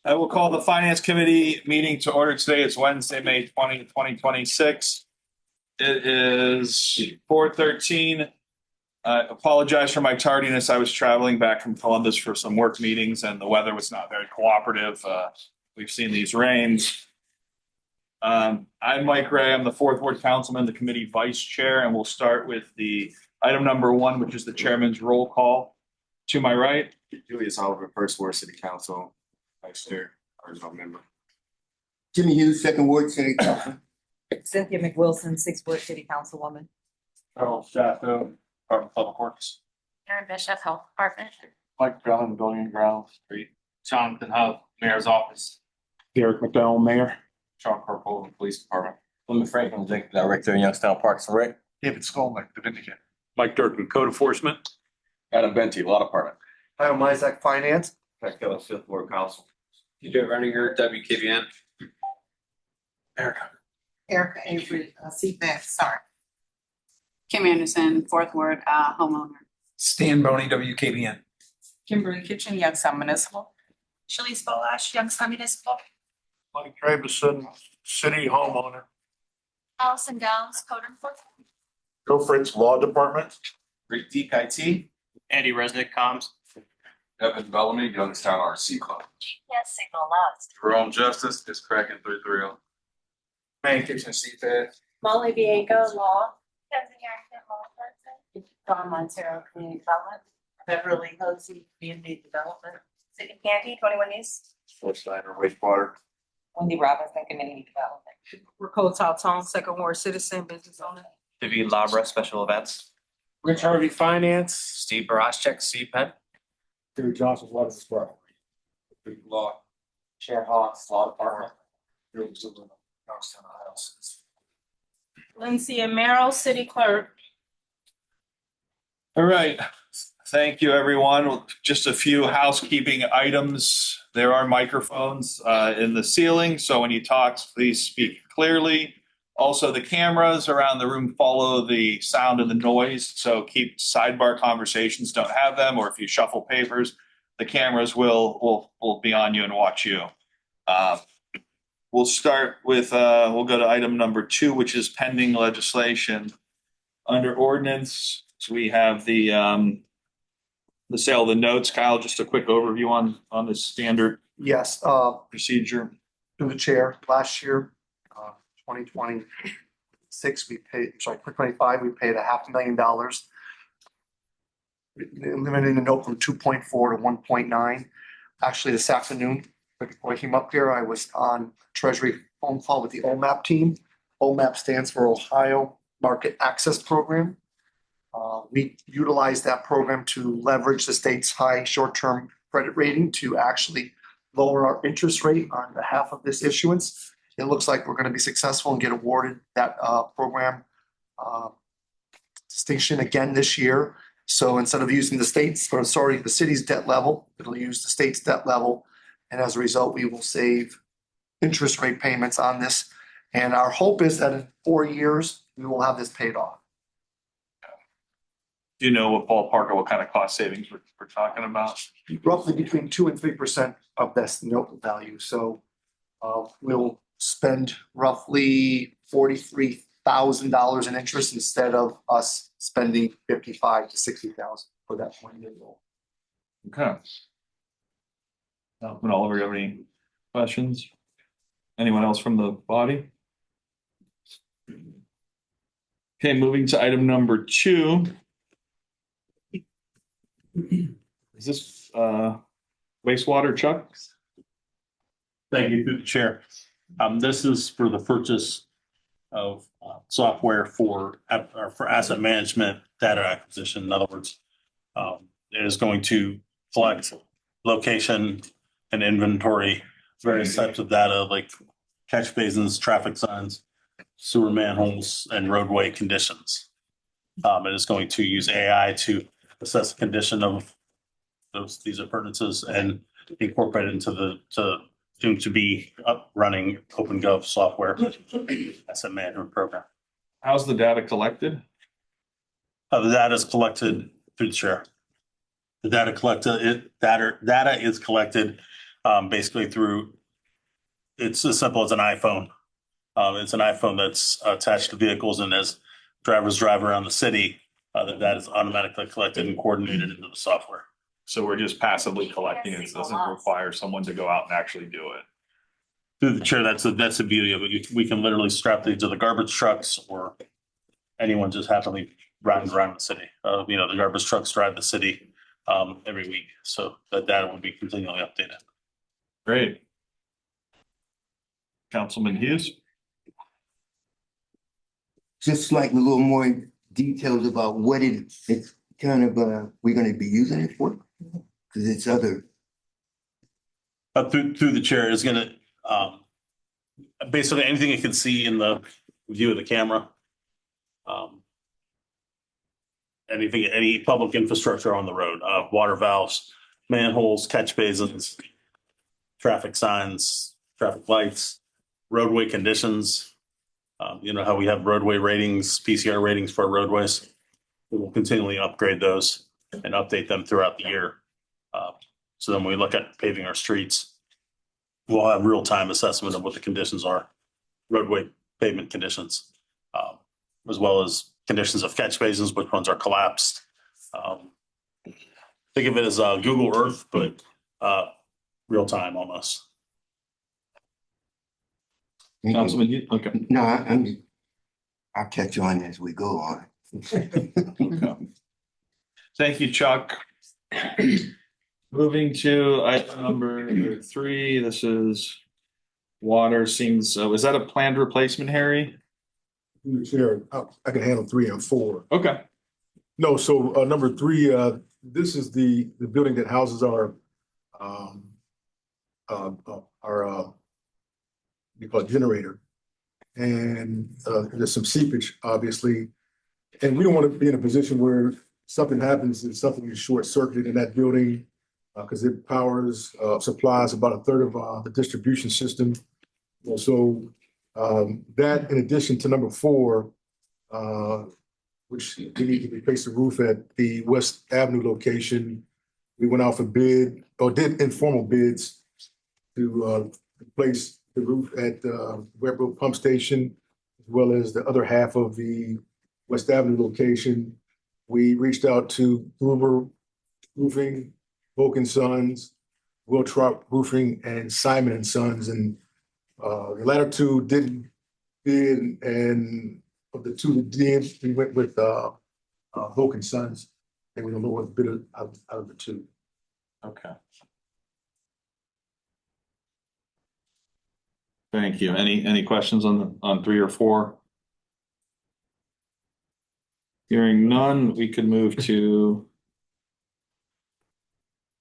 I will call the Finance Committee meeting to order today. It's Wednesday, May 20th, 2026. It is 4:13. I apologize for my tardiness. I was traveling back from Columbus for some work meetings and the weather was not very cooperative. We've seen these rains. I'm Mike Ray. I'm the fourth ward councilman, the committee vice chair, and we'll start with the item number one, which is the chairman's roll call. To my right, Julius Oliver, first ward city council, vice chair, original member. Jimmy Hughes, second ward city council. Cynthia McWilson, sixth ward city councilwoman. Charles Shafto, Department of Public Works. Aaron Bishop, Health Department. Mike Brown, Building and Grounds. Street. Jonathan Huff, mayor's office. Derek McDowell, Mayor. Sean Corporal, police department. Plymouth Franklin, executive director in Youngstown Parks and Rec. David Skolnick, Divinity. Mike Durkin, code enforcement. Adam Benty, law department. Hi, Isaac, finance. Pat Keller, fifth ward council. TJ Renninger, WKBN. Erica Avery, CFAC, sorry. Kim Anderson, fourth ward, homeowner. Stan Boney, WKBN. Kimberly Kitchen, Youngstown Municipal. Shalice Bolash, Youngstown Municipal. Mike Trabison, city homeowner. Allison Downs, code enforcement. Joe Fritz, Law Department. Rick Deek, IT. Andy Resnick, comms. Evan Bellamy, Youngstown RC Club. GPS signal lost. Jerome Justice, is cracking 330. Main Kitchen, CFAD. Molly Viego, law. Kevin Yankton, law person. Don Montero, community development. Beverly Hosey, community development. City Candy, 21 East. Steiner, wastewater. Wendy Robinson, community development. Raquel Talton, second ward citizen, business owner. David Labra, special events. Rich Harvey, finance. Steve Baraschek, CPED. Terry Johnson, Water Supply. Law. Chair Hawks, law department. Youngstown, Ohio. Lindsay Amaro, city clerk. All right. Thank you, everyone. Just a few housekeeping items. There are microphones in the ceiling, so when you talk, please speak clearly. Also, the cameras around the room follow the sound and the noise, so keep sidebar conversations, don't have them, or if you shuffle papers, the cameras will be on you and watch you. We'll start with, we'll go to item number 2, which is pending legislation. Under ordinance, we have the sale of the notes. Kyle, just a quick overview on the standard Yes, procedure. through the chair, last year, 2026, we paid, sorry, 2025, we paid $500,000. Limiting the note from 2.4 to 1.9. Actually, this afternoon, before I came up here, I was on Treasury phone call with the OMAP team. OMAP stands for Ohio Market Access Program. We utilize that program to leverage the state's high short-term credit rating to actually lower our interest rate on behalf of this issuance. It looks like we're going to be successful and get awarded that program distinction again this year. So instead of using the city's debt level, it'll use the state's debt level. And as a result, we will save interest rate payments on this. And our hope is that in 4 years, we will have this paid off. Do you know what ballpark or what kind of cost savings we're talking about? Roughly between 2 and 3% of this note value. So we'll spend roughly $43,000 in interest instead of us spending $55,000 to $60,000 for that one year old. Okay. Oliver, you have any questions? Anyone else from the body? Okay, moving to item number 2. Is this wastewater, Chuck? Thank you, through the chair. This is for the purchase of software for asset management data acquisition. In other words, it is going to collect location and inventory, various types of data like catch basins, traffic signs, sewer manholes, and roadway conditions. It is going to use AI to assess the condition of these appurtenances and incorporate it into the soon to be up running OpenGov software asset management program. How's the data collected? The data is collected through the chair. The data is collected basically through, it's as simple as an iPhone. It's an iPhone that's attached to vehicles, and as drivers drive around the city, that is automatically collected and coordinated into the software. So we're just passively collecting it. It doesn't require someone to go out and actually do it. Through the chair, that's the beauty of it. We can literally strap these to the garbage trucks, or anyone just happily riding around the city. The garbage trucks drive the city every week, so that data will be continually updated. Great. Councilman Hughes? Just like a little more details about what it's kind of, we're gonna be using it for? Cause it's other, Through the chair is gonna, basically anything you can see in the view of the camera. Any public infrastructure on the road, water valves, manholes, catch basins, traffic signs, traffic lights, roadway conditions. How we have roadway ratings, PCR ratings for our roadways. We will continually upgrade those and update them throughout the year. So then when we look at paving our streets, we'll have real-time assessment of what the conditions are, roadway pavement conditions, as well as conditions of catch basins, which ones are collapsed. Think of it as Google Earth, but real-time almost. Councilman Hughes? Okay. no, I'll catch on as we go on. Thank you, Chuck. Moving to item number 3, this is water seems, is that a planned replacement, Harry? Through the chair, I can handle 3 and 4. Okay. No, so number 3, this is the building that houses our we call it generator. And there's some seepage, obviously. And we don't want to be in a position where something happens and something is short circuited in that building because it powers, supplies about a third of the distribution system. And so that in addition to number 4, which we need to replace the roof at the West Avenue location. We went out for bid or did informal bids to replace the roof at Webb Road Pump Station, as well as the other half of the West Avenue location. We reached out to Gruber Roofing, Volk & Sons, Will Trot Roofing, and Simon & Sons. And the latter 2 didn't bid, and of the 2 that did, we went with Volk & Sons. They were the lowest bidder out of the 2. Okay. Thank you. Any questions on 3 or 4? Hearing none, we could move to.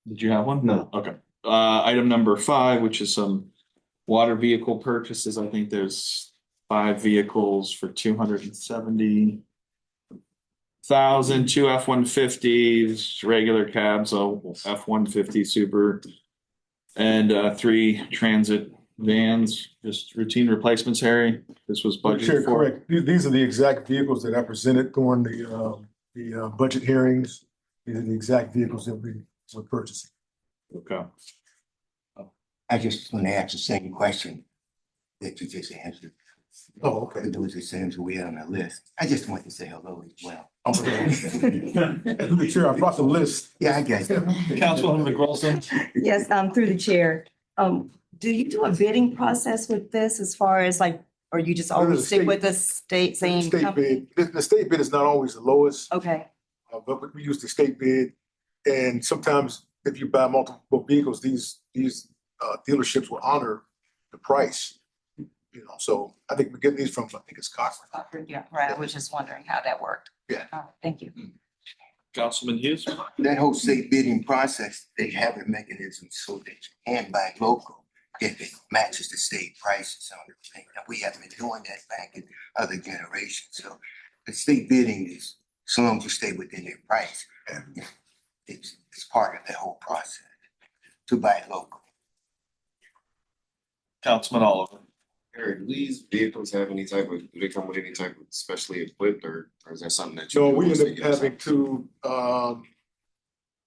Did you have one? No. Okay. Item number 5, which is some water vehicle purchases. I think there's 5 vehicles for 270,000, 2 F-150s, regular cabs, a F-150 Super, and 3 transit vans, just routine replacements, Harry. This was budgeted Chair, for. correct. These are the exact vehicles that I presented during the budget hearings. These are the exact vehicles that we were purchasing. Okay. I just want to ask the same question that you just answered. Oh, okay. Those are the same as we had on the list. I just want to say hello as well. Through the chair, I brought the list. Yeah, I guess. Councilwoman McWilson? Yes, through the chair. Do you do a bidding process with this as far as like, or you just always stick with the same State company? bid. The state bid is not always the lowest, Okay, but we use the state bid. And sometimes if you buy multiple vehicles, these dealerships will honor the price. So I think we get these from, I think it's Cochran. yeah, right. I was just wondering how that worked. Yeah. Thank you. Councilman Hughes? That whole state bidding process, they have a mechanism so that you can buy local if it matches the state prices on everything. And we haven't been doing that back in other generations. So the state bidding is, as long as you stay within their price, it's part of the whole process to buy local. Councilman Oliver? Eric, do these vehicles have any type of, do they come with any type of specially equipped or is that something that you? So do we once end they up get having to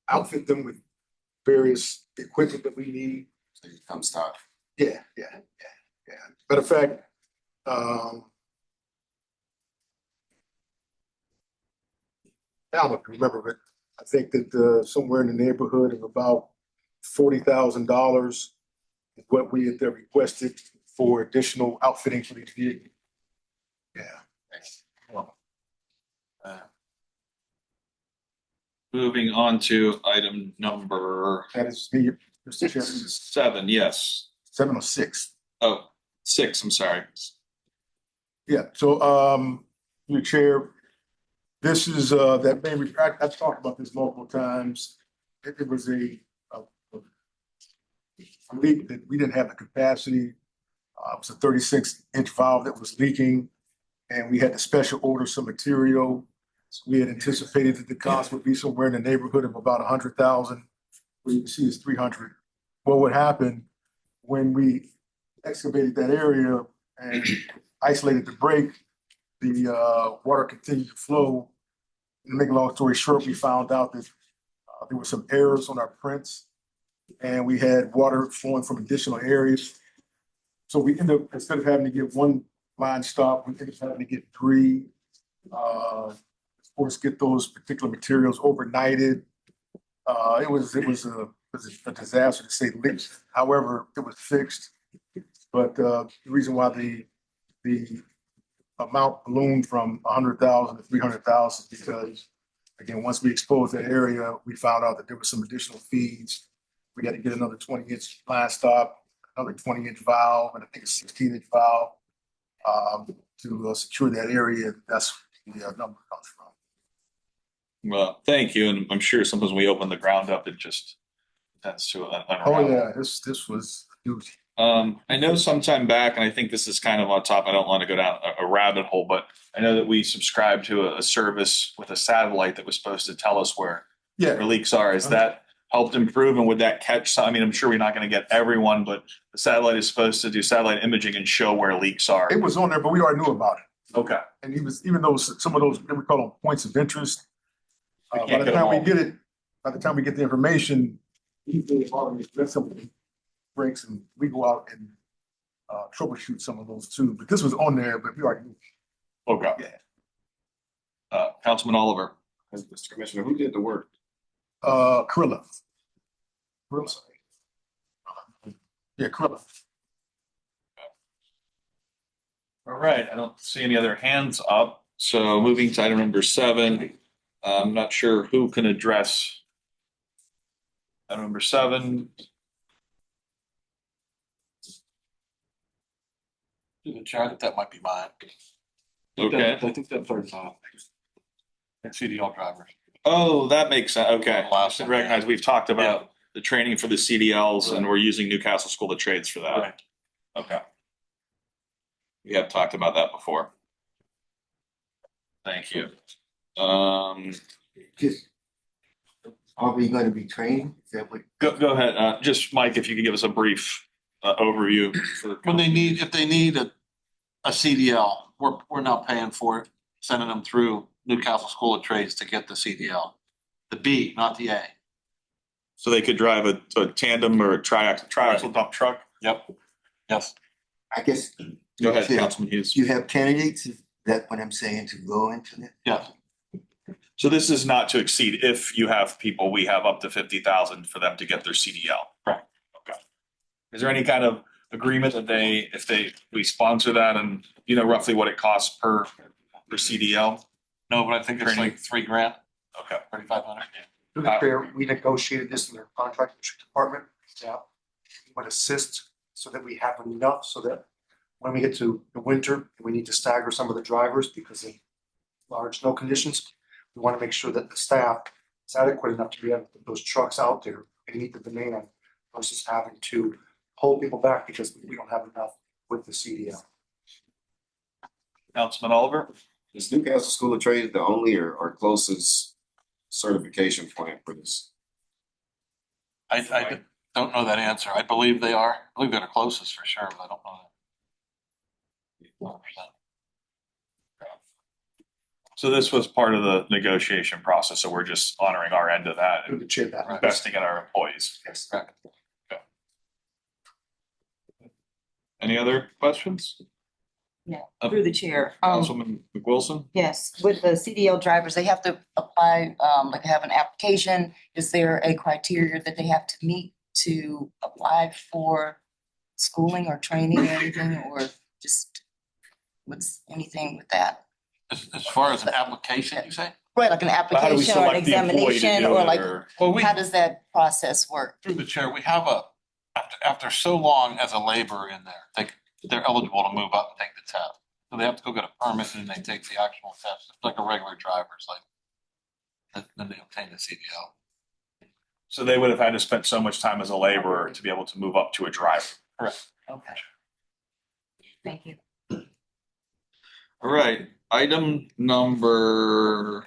outfit them with various equipment that we need. Come stop. Yeah. Matter of fact, I don't remember, but I think that somewhere in the neighborhood of about $40,000 is what we had requested for additional outfitting for these vehicles. Yeah. Moving on to item number That is me, Mr. Chairman, 7, yes. 706. Oh, 6, I'm sorry. Yeah, so, your chair, this is, that main, I've talked about this multiple times. It was a leak that we didn't have the capacity. It was a 36-inch valve that was leaking, and we had to special order some material. We had anticipated that the cost would be somewhere in the neighborhood of about 100,000. What you can see is 300. Well, what happened when we excavated that area and isolated the break, the water continued to flow. To make a long story short, we found out that there were some errors on our prints, and we had water flowing from additional areas. So we ended up, instead of having to get one line stop, we ended up having to get 3. Of course, get those particular materials overnighted. It was a disaster to say the least. However, it was fixed. But the reason why the amount ballooned from 100,000 to 300,000 because, again, once we exposed that area, we found out that there were some additional feeds. We had to get another 20-inch line stop, another 20-inch valve, and I think a 16-inch valve to secure that area. That's where the number comes from. Well, thank you. And I'm sure sometimes when we open the ground up, it just tends to unravel. Oh, yeah, this was huge. I know sometime back, and I think this is kind of on top, I don't want to go down a rabbit hole, but I know that we subscribed to a service with a satellite that was supposed to tell us where leaks are. Has that helped improve, and would that catch some? I mean, I'm sure we're not going to get everyone, but the satellite is supposed to do satellite imaging and show where leaks are. It was on there, but we already knew about it. Okay. And even though some of those, we call them points of interest, by can't the get time them we all. get it, by the time we get the information, something breaks, and we go out and troubleshoot some of those too. But this was on there, but we already knew. Okay. Councilman Oliver. Mr. Commissioner, who did the work? Krilla. Yeah, Krilla. All right, I don't see any other hands up. So moving to item number 7, I'm not sure who can address item number 7. The chair, I think that might be mine. Okay. I think that's our CDL drivers. Oh, that makes sense. Okay. I Last should one, recognize we've talked about the training for the CDLs and we're using Newcastle School of Trades for that. Right. Okay. We have talked about that before. Thank you. Just, are we gonna be trained? Is that what? Go ahead. Just Mike, if you could give us a brief overview. When they need, if they need a CDL, we're not paying for it, sending them through Newcastle School of Trades to get the CDL. The B, not the A. So they could drive a tandem or a triaxle dump truck? Yep. Yes. I guess. Go ahead, Councilman Hughes. You have candidates, is that what I'm saying, to go into that? Yes. So this is not to exceed if you have people, we have up to 50,000 for them to get their CDL. Right. Okay. Is there any kind of agreement that we sponsor that and you know roughly what it costs per CDL? No, but I think it's like $3,000, Okay. 3,500. To be fair, we negotiated this in our contract department, that would assist so that we have enough so that when we get to the winter, we need to stagger some of the drivers because of large snow conditions. We want to make sure that the staff is adequate enough to be able to put those trucks out there and meet the demand versus having to hold people back because we don't have enough with the CDL. Councilman Oliver? Is Newcastle School of Trades the only or closest certification point for this? I don't know that answer. I believe they are. I believe they're the closest for sure, but I don't know that. 100%. So this was part of the negotiation process, so we're just honoring our end of that To and the chair that. investing in our employees. Yes. Okay. Any other questions? Yeah, through the chair. Councilman McWilson? Yes, with the CDL drivers, they have to apply, like have an application. Is there a criteria that they have to meet to apply for schooling or training or anything, or just what's anything with that? As far as an application, you say? Right, like an How do we application or an select the employee to examination, do or it, like, or? Well, we, how does that process work? through the chair, we have after so long as a laborer in there, they're eligible to move up and take the test. So they have to go get a permit and then they take the actual test. It's like a regular driver's like, then they obtain the CDL. So they would have had to spend so much time as a laborer to be able to move up to a driver. Correct. Okay. Thank you. All right, item number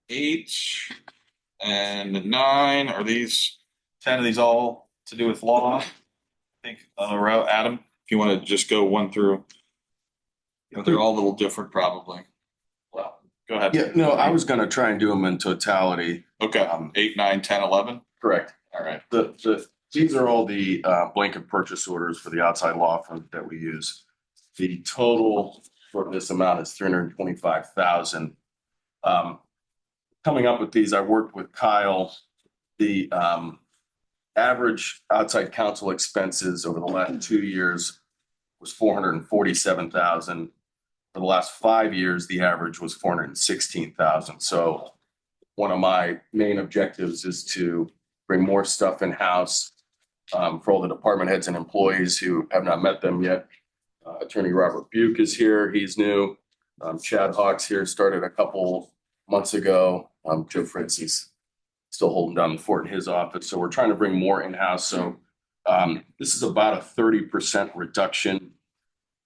8 and 9, are these 10 of these all to do with law? I think on a row, Adam, if you want to just go one through. They're all a little different probably. Well, go ahead. Yeah, no, I was gonna try and do them in totality. Okay, 8, 9, 10, 11. Correct. All right. These are all the blanket purchase orders for the outside law firm that we use. The total for this amount is $325,000. Coming up with these, I worked with Kyle. The average outside counsel expenses over the last 2 years was $447,000. For the last 5 years, the average was $416,000. So one of my main objectives is to bring more stuff in-house for all the department heads and employees who have not met them yet. Attorney Robert Buke is here. He's new. Chad Hawks here, started a couple months ago. Joe Fritz is still holding down the fort in his office. So we're trying to bring more in-house. So this is about a 30% reduction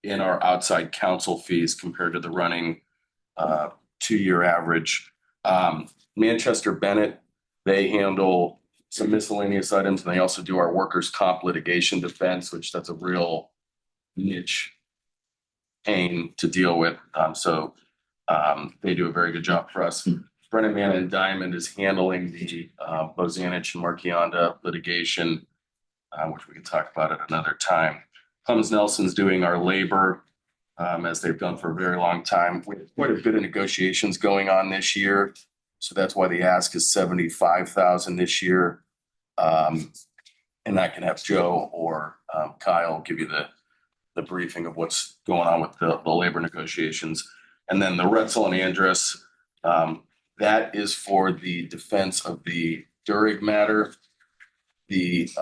in our outside counsel fees compared to the running 2-year average. Manchester Bennett, they handle some miscellaneous items, and they also do our workers' comp litigation defense, which that's a real niche pain to deal with. So they do a very good job for us. Brennan Mann and Diamond is handling the Bozanich and Marchionda litigation, which we can talk about at another time. Clemens Nelson's doing our labor, as they've done for a very long time. We have quite a bit of negotiations going on this year. So that's why the ask is $75,000 this year. And I can have Joe or Kyle give you the briefing of what's going on with the labor negotiations. And then the Retzel and Andrus, that is for the defense of the Durig matter. They've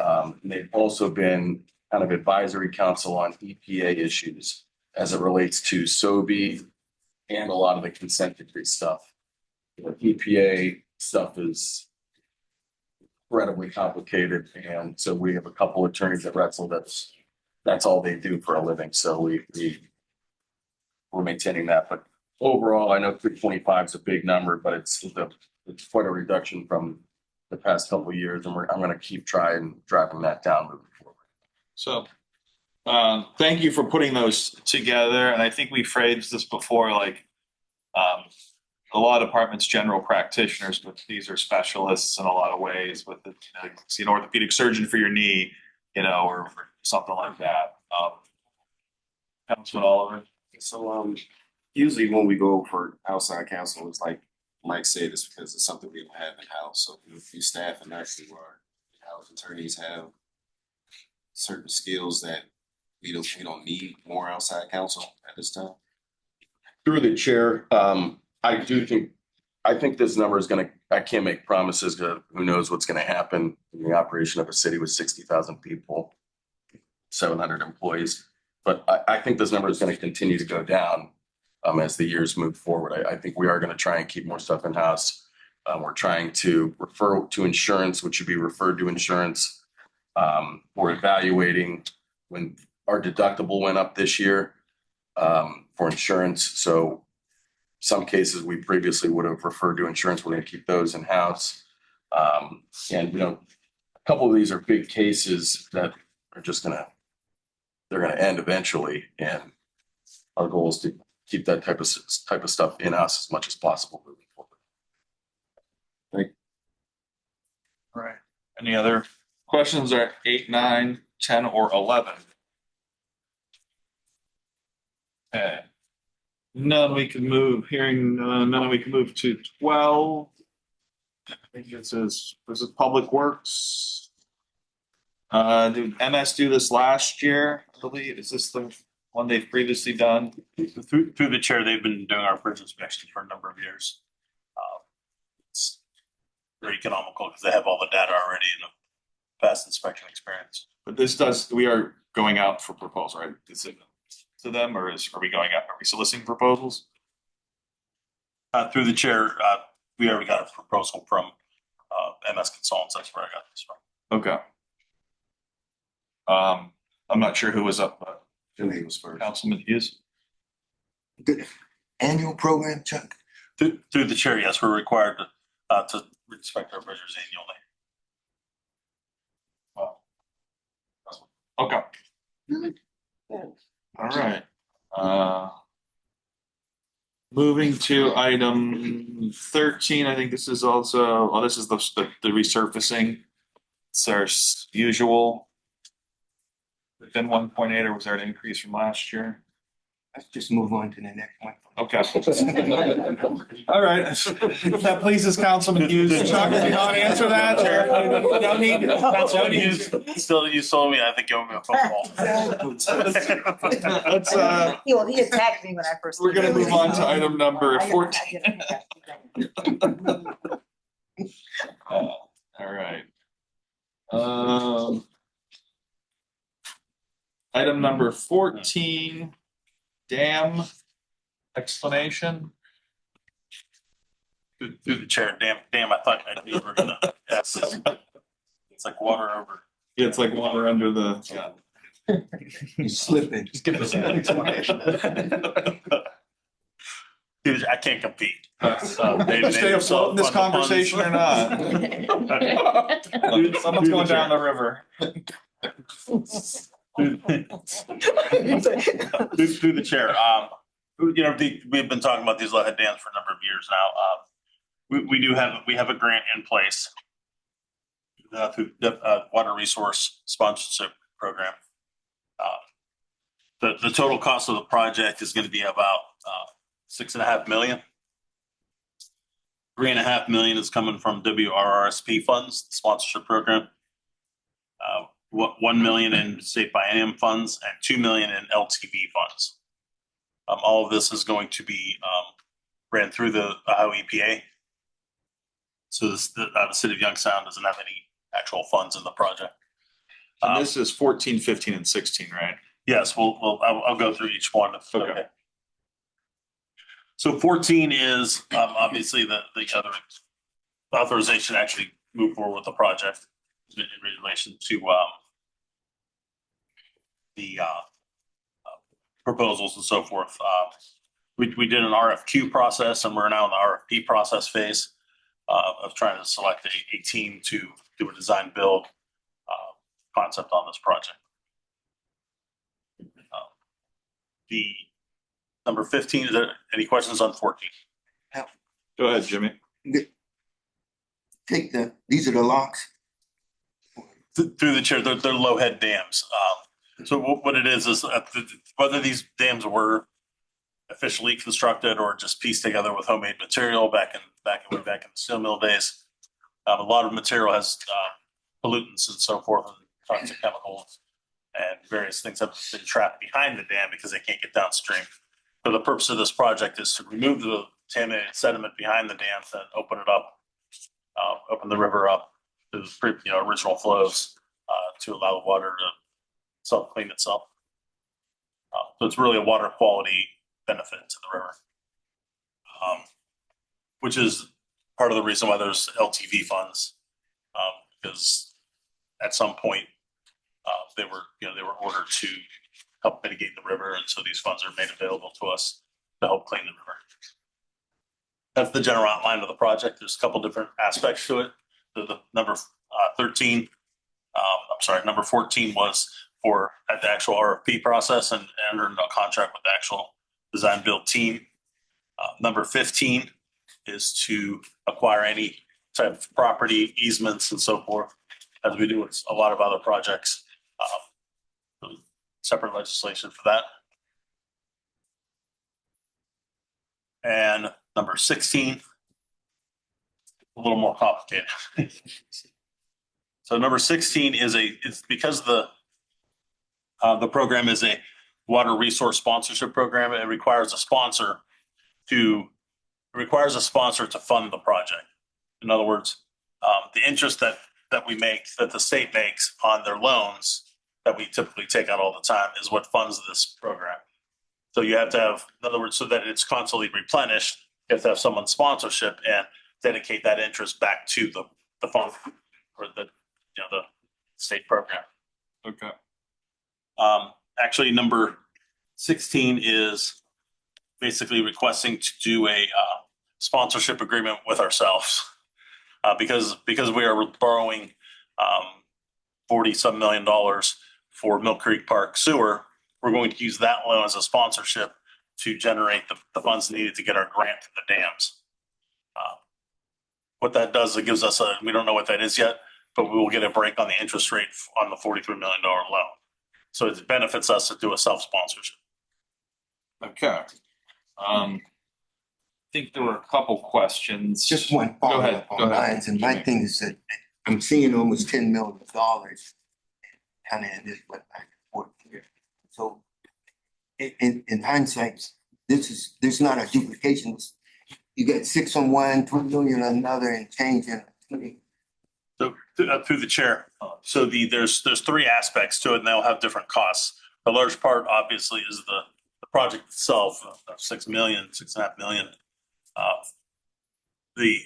also been kind of advisory council on EPA issues as it relates to SOBI and a lot of the consent decree stuff. The EPA stuff is incredibly complicated, and so we have a couple attorneys at Retzel that's all they do for a living. So we're maintaining that. But overall, I know 325 is a big number, but it's quite a reduction from the past couple of years, and I'm going to keep trying driving that down moving forward. So thank you for putting those together. And I think we phrased this before, like a lot of departments, general practitioners, but these are specialists in a lot of ways with the, see an orthopedic surgeon for your knee, or something like that. Councilman Oliver. So usually when we go for outside counsel, it's like Mike said, it's because it's something we don't have in house. So if you staff and nurses who are in-house attorneys have certain skills that we don't need more outside counsel at this time. Through the chair, I think this number is I can't make promises because who knows what's going to happen in the operation of a city with 60,000 people, 700 employees. But I think this number is going to continue to go down as the years move forward. I think we are going to try and keep more stuff in house. We're trying to refer to insurance, which should be referred to insurance. We're evaluating when our deductible went up this year for insurance. So some cases we previously would have referred to insurance. We're going to keep those in house. And a couple of these are big cases that are just they're going to end eventually. And our goal is to keep that type of stuff in us as much as possible moving forward. Thank you. All right. Any other questions? Are 8, 9, 10, or 11? Okay. None we can move, none we can move to 12. I think this is Public Works. Did MS do this last year, I believe? Is this the one they've previously done? Through the chair, they've been doing our bridge inspection for a number of years. It's very economical because they have all the data already and a past inspection experience. But we are going out for proposal, right? Is it to them, or are we soliciting proposals? Through the chair, we already got a proposal from MS Consultants. That's where I got this from. Okay. I'm not sure who was up, but Jimmy was first. Councilman Hughes. The annual program, Chuck? Through the chair, yes, we're required to inspect our bridges annually. Okay. All right. Moving to item 13, I think this is also, this is the resurfacing. It's our usual. Within 1.8, or was there an increase from last year? Let's just move on to the next one. Okay. All right. If that pleases Councilman Hughes. Chuck, do you want to answer that? Or no need? Councilman Hughes, you sold me. I think you owe me a football. Let's, He attacked me when I first. we're gonna move on to item number 14. All right. Item number 14, dam explanation. Through the chair, damn, I thought you were gonna, yes. It's like water over. Yeah, it's like water under the, yeah. You're slipping. Just give us an explanation. Dude, I can't compete. Stay afloat in this conversation or not? Someone's going down the river. Through the chair, we've been talking about these lead dams for a number of years now. We have a grant in place through the Water Resource Sponsorship Program. The total cost of the project is going to be about $6.5 million. $3.5 million is coming from WRRSP funds, the sponsorship program. $1 million in state biennium funds and $2 million in LTV funds. All of this is going to be ran through the Ohio EPA. So the city of Youngstown doesn't have any actual funds in the project. And this is 14, 15, and 16, right? Yes, I'll go through each one. Okay. So 14 is obviously the other authorization to actually move forward with the project in relation to the proposals and so forth. We did an RFQ process, and we're now in the RFP process phase of trying to select a team to do a design build concept on this project. The number 15, is there any questions on 14? Go ahead, Jimmy. These are the locks. Through the chair, they're low head dams. So what it is whether these dams were officially constructed or just pieced together with homemade material back in the steel mill days. A lot of material has pollutants and so forth, and toxic chemicals and various things have been trapped behind the dam because they can't get downstream. So the purpose of this project is to remove the contaminated sediment behind the dam and open it up, open the river up to the original flows to allow the water to self-clean itself. So it's really a water quality benefit to the river, which is part of the reason why there's LTV funds, because at some point they were ordered to help mitigate the river, and so these funds are made available to us to help clean the river. That's the general outline of the project. There's a couple different aspects to it. The number 14 was for at the actual RFP process and entering a contract with the actual design build team. Number 15 is to acquire any type of property easements and so forth, as we do with a lot of other projects. Separate legislation for that. And number 16, a little more complicated. So number 16 it's because the program is a water resource sponsorship program. It requires a sponsor to fund the project. In other words, the interest that the state makes on their loans that we typically take out all the time is what funds this program. So you have to have, in other words, so that it's constantly replenished, you have to have someone's sponsorship and dedicate that interest back to the fund or the state program. Okay. Actually, number 16 is basically requesting to do a sponsorship agreement with ourselves. Because we are borrowing $40-some million for Mill Creek Park sewer, we're going to use that loan as a sponsorship to generate the funds needed to get our grant for the dams. What that does, it gives us we don't know what that is yet, but we will get a break on the interest rate on the $43 million loan. So it benefits us to do a self-sponsorship. Okay. I think there were a couple questions. Just one Go follow ahead. up Go on ahead. mines, and my thing is that I'm seeing almost $10 million kind of in this went back and forth here. So in hindsight, there's not a duplication. You get 6 on one, 2 million on another, and changing. So through the chair, so there's 3 aspects to it, and they'll have different costs. The large part, obviously, is the project itself, $6.5 million. The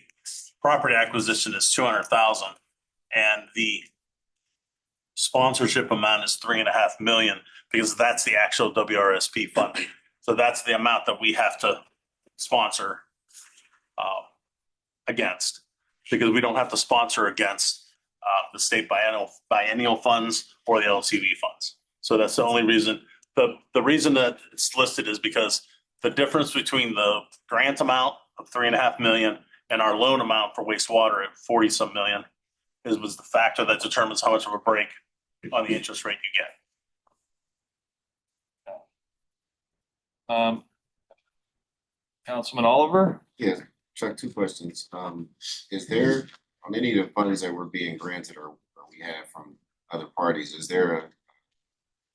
property acquisition is $200,000, and the sponsorship amount is $3.5 million because that's the actual WRSP funding. So that's the amount that we have to sponsor against, because we don't have to sponsor against the state biennial funds or the LCV funds. So that's the only reason. The reason that it's listed is because the difference between the grant amount of $3.5 million and our loan amount for wastewater at 40-some million was the factor that determines how much of a break on the interest rate you get. Councilman Oliver? Yeah, Chuck, 2 questions. Is there, on any of the funds that were being granted or we have from other parties, is there a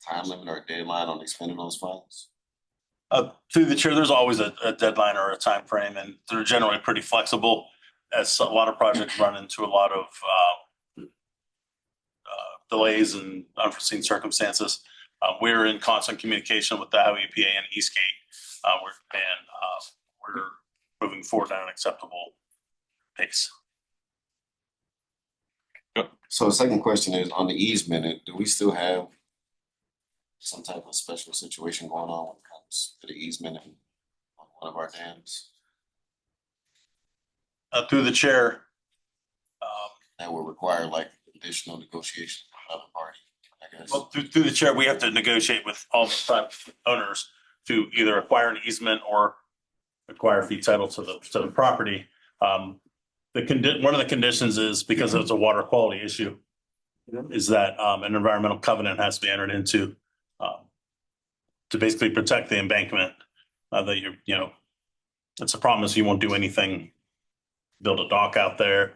time limit or a deadline on expending those funds? Through the chair, there's always a deadline or a time frame, and they're generally pretty flexible as a lot of projects run into a lot of delays and unforeseen circumstances. We're in constant communication with the Ohio EPA and Eastgate. We're moving forward at an acceptable pace. So the second question is on the easement, do we still have some type of special situation going on when it comes to the easement on one of our dams Through the chair, that will require like additional negotiation with another party, I guess? well, through the chair, we have to negotiate with all the private owners to either acquire an easement or acquire fee title to the property. One of the conditions is, because it's a water quality issue, is that an environmental covenant has to be entered into to basically protect the embankment. That it's a promise you won't do anything, build a dock out there,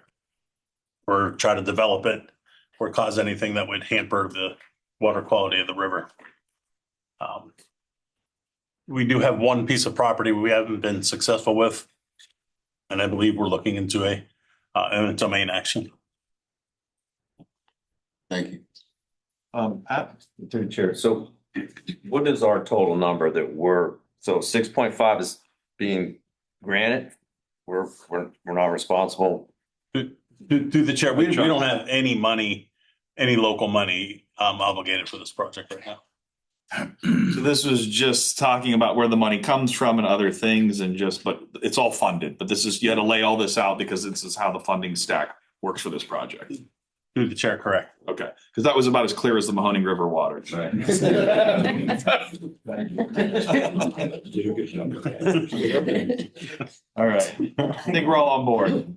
or try to develop it, or cause anything that would hamper the water quality of the river. We do have one piece of property we haven't been successful with, and I believe we're looking into a eminent domain action. Thank you. Through the chair, so what is our total number that so 6.5 is being granted? We're not responsible. Through the chair, we don't have any local money obligated for this project right now. So this was just talking about where the money comes from and other things but it's all funded. But you had to lay all this out because this is how the funding stack works for this project. Through the chair, correct. Okay, because that was about as clear as the Mahoning River water. Right. All right, I think we're all on board.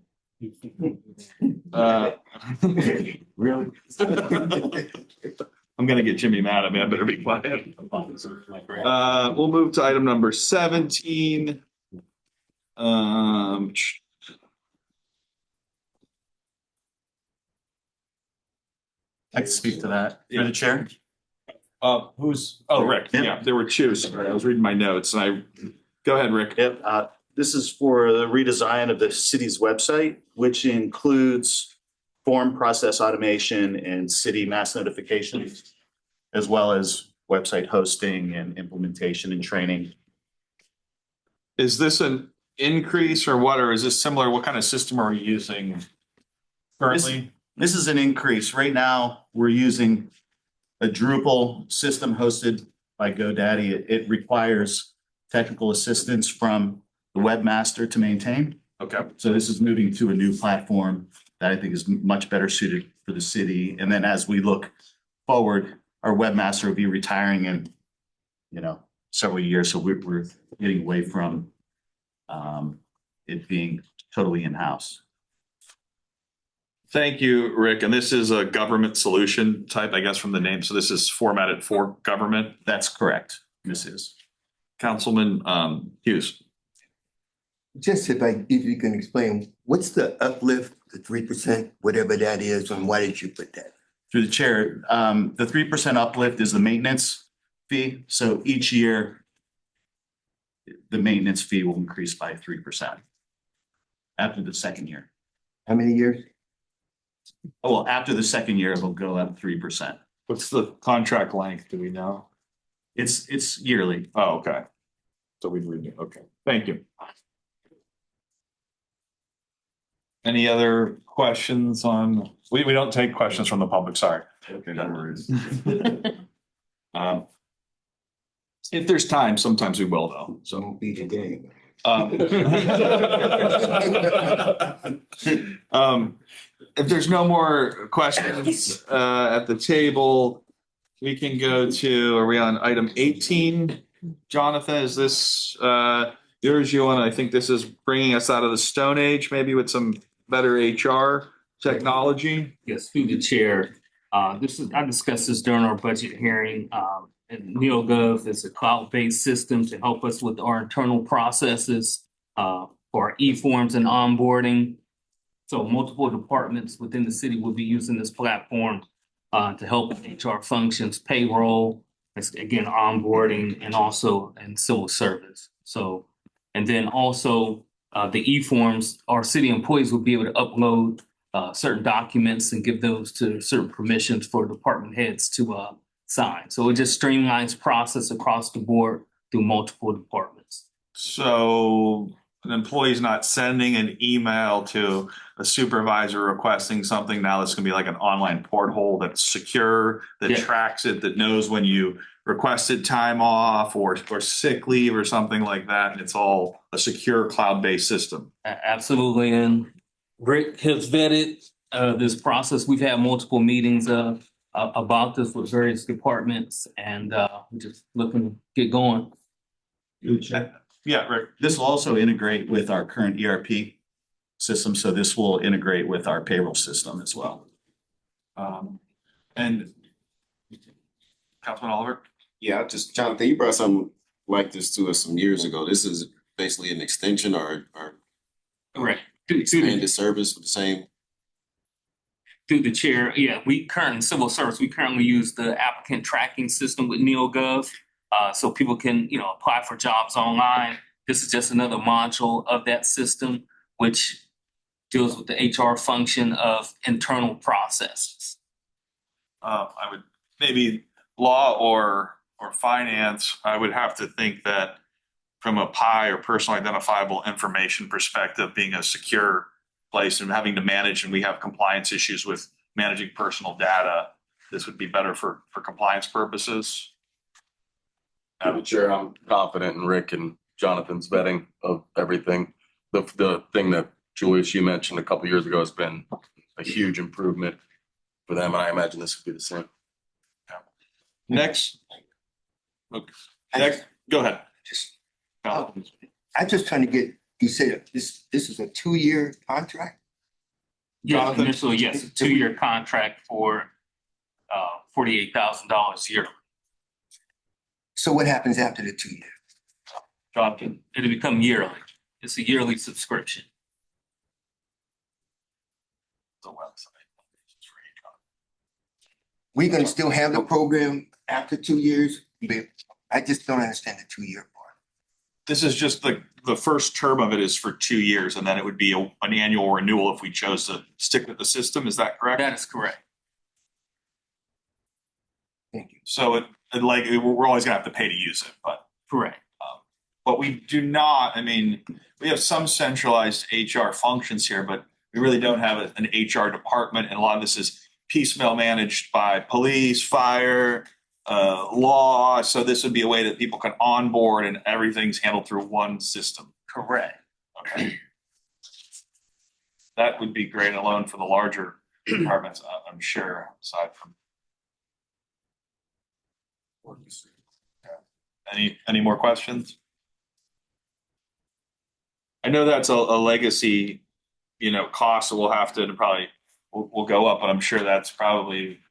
Really? I'm gonna get Jimmy mad at me. I better be quiet. We'll move to item number 17. Um, I can speak to that. Yeah. Through the chair. Rick, yeah, there were two, sorry, I was reading my notes and go ahead, Rick. Yep, this is for the redesign of the city's website, which includes form process automation and city mass notifications, as well as website hosting and implementation and training. Is this an increase or what, or is this similar? What kind of system are we using currently? This is an increase. Right now, we're using a Drupal system hosted by GoDaddy. It requires technical assistance from the webmaster to maintain. Okay, So this is moving to a new platform that I think is much better suited for the city. And then as we look forward, our webmaster will be retiring in, several years. So we're getting away from it being totally in-house. thank you, Rick. And this is a government solution type, I guess, from the name. So this is formatted for government. That's correct. This is. Councilman Hughes. Just if you can explain, what's the uplift, the 3%, whatever that is, and why did you put that? Through the chair, the 3% uplift is the maintenance fee. So each year, the maintenance fee will increase by 3% after the second year. How many years? Oh, well, after the second year, it'll go up 3%. What's the contract length? Do we know? It's yearly. Oh, okay. So we read it. Okay, thank you. Any other questions on, we don't take questions from the public, sorry. Okay, no worries. If there's time, sometimes we will though, so. Won't be today. If there's no more questions at the table, we can go to, are we on item 18? Jonathan, is this yours? I think this is bringing us out of the Stone Age, maybe with some better HR technology. Yes, through the chair. I discussed this during our budget hearing. And NeoGov is a cloud-based system to help us with our internal processes for our e-forms and onboarding. So multiple departments within the city will be using this platform to help with HR functions, payroll, again, onboarding, and also in civil service. So, and then also the e-forms, our city employees will be able to upload certain documents and give those to certain permissions for department heads to sign. So it just streamlines process across the board through multiple departments. So an employee's not sending an email to a supervisor requesting something. Now it's gonna be like an online porthole that's secure, that Yeah. tracks it, that knows when you requested time off or sick leave or something like that. And it's all a secure cloud-based system. Absolutely. And Rick has vetted this process. We've had multiple meetings about this with various departments, and we're just looking to get going. Yeah, Rick. This will also integrate with our current ERP system. So this will integrate with our payroll system as well. And Councilman Oliver? Yeah, Jonathan, you brought something like this to us some years ago. This is basically an extension or Correct. expanded service with the same. Through the chair, yeah, we currently use the applicant tracking system with NeoGov. So people can, apply for jobs online. This is just another module of that system, which deals with the HR function of internal processes. I would maybe law or finance, I would have to think that from a PI or personal identifiable information perspective, being a secure place and having to manage, and we have compliance issues with managing personal data, this would be better for compliance purposes. Chair, I'm confident in Rick and Jonathan's vetting of everything. The thing that Julius, you mentioned a couple of years ago has been a huge improvement for them, and I imagine this would be the same. Next, go ahead. I'm just trying to get, you said this is a 2-year contract? Yes, Jonathan? initially, yes, a 2-year contract for $48,000 a year. So what happens after the 2 years? Jonathan? It'll become yearly. It's a yearly subscription. The website. We gonna still have the program after 2 years? But I just don't understand the 2-year part. This is just the first term of it is for 2 years, and then it would be an annual renewal if we chose to stick with the system. Is that correct? That is correct. Thank you. So we're always gonna have to pay to use it, but Correct. we do not, I mean, we have some centralized HR functions here, but we really don't have an HR department, and a lot of this is piecemeal managed by police, fire, law. So this would be a way that people can onboard and everything's handled through one system. Correct. Okay. That would be great alone for the larger departments, I'm sure, aside from. Any more questions? I know that's a legacy, cost that we'll have to probably, will go up, but I'm sure that's probably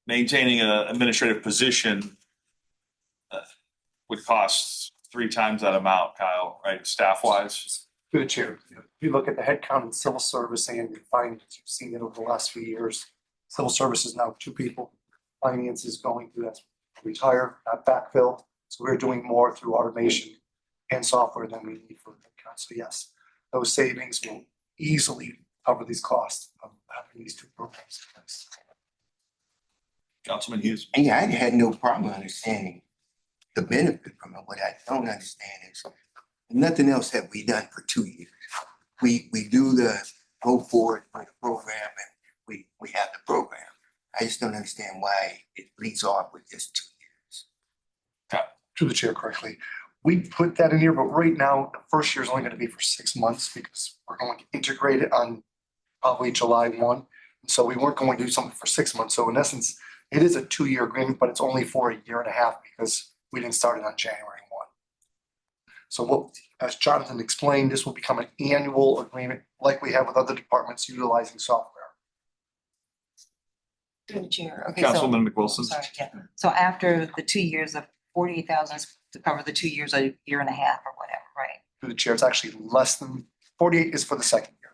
maintaining an administrative position would cost 3 times that amount, Kyle, right, staff-wise? Through the chair, if you look at the headcount in civil service and you find that you've seen it over the last few years, civil service is now 2 people. Finance is going through that retire, not backfill. So we're doing more through automation and software than we need for headcount. So yes, those savings will easily cover these costs of having these 2 programs in place. Councilman Hughes? And yeah, I had no problem understanding the benefit from it. What I don't understand is nothing else have we done for 2 years. We do the go forward for the program and we have the program. I just don't understand why it leads off with just 2 years. Through the chair correctly. We put that in here, but right now, the first year is only going to be for 6 months because we're going to integrate it on probably July 1. So we weren't going to do something for 6 months. So in essence, it is a 2-year agreement, but it's only for a year and a half because we didn't start it on January 1. So what, as Jonathan explained, this will become an annual agreement like we have with other departments utilizing software. Through the chair. Okay, so, Councilwoman McWilson? sorry, yeah. So after the 2 years of 48,000 to cover the 2 years, a year and a half or whatever, right? Through the chair, it's actually less than 48 is for the second year.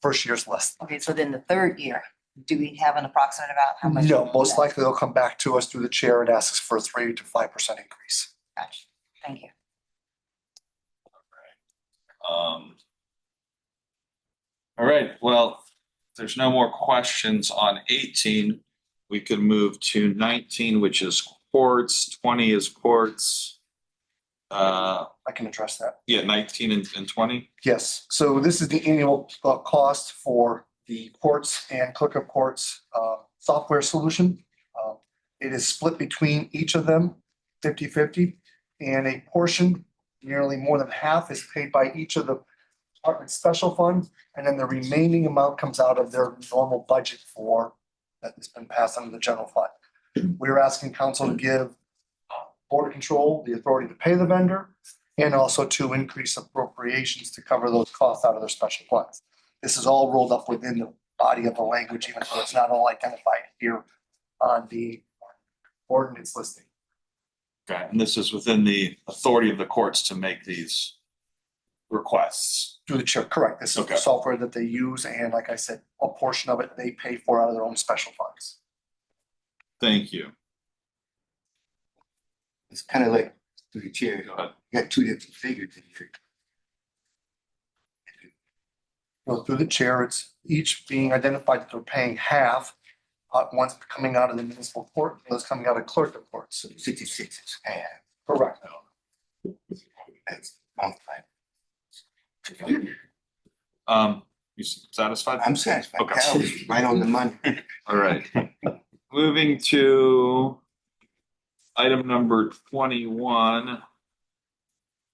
First year is less. Okay, so then the 3rd year, do we have an approximate about how much? No, most likely they'll come back to us through the chair and ask us for a 3 to 5% increase. Gotcha. Thank you. All right, well, if there's no more questions on 18, we could move to 19, which is courts, 20 is courts. I can address that. Yeah, 19 and 20. Yes, so this is the annual cost for the courts and clerk of courts software solution. It is split between each of them 50-50, and a portion, nearly more than half, is paid by each of the department special funds, and then the remaining amount comes out of their normal budget for that has been passed under the general fund. We're asking council to give Board of Control the authority to pay the vendor and also to increase appropriations to cover those costs out of their special funds. This is all rolled up within the body of the language, even though it's not all identified here on the ordinance listing. Okay, and this is within the authority of the courts to make these requests. Through the chair, correct. This is Okay. the software that they use, and like I said, a portion of it they pay for out of their own special funds. Thank you. It's kind of like through the chair, Go ahead. you got 2 different figures in here. Through the chair, it's each being identified that they're paying half, one's coming out of the municipal court, the other's coming out of clerk of courts. So 66 is half. Correct. That's multiplied. You satisfied? I'm satisfied. Okay. That was right on the money. All right. Moving to item number 21.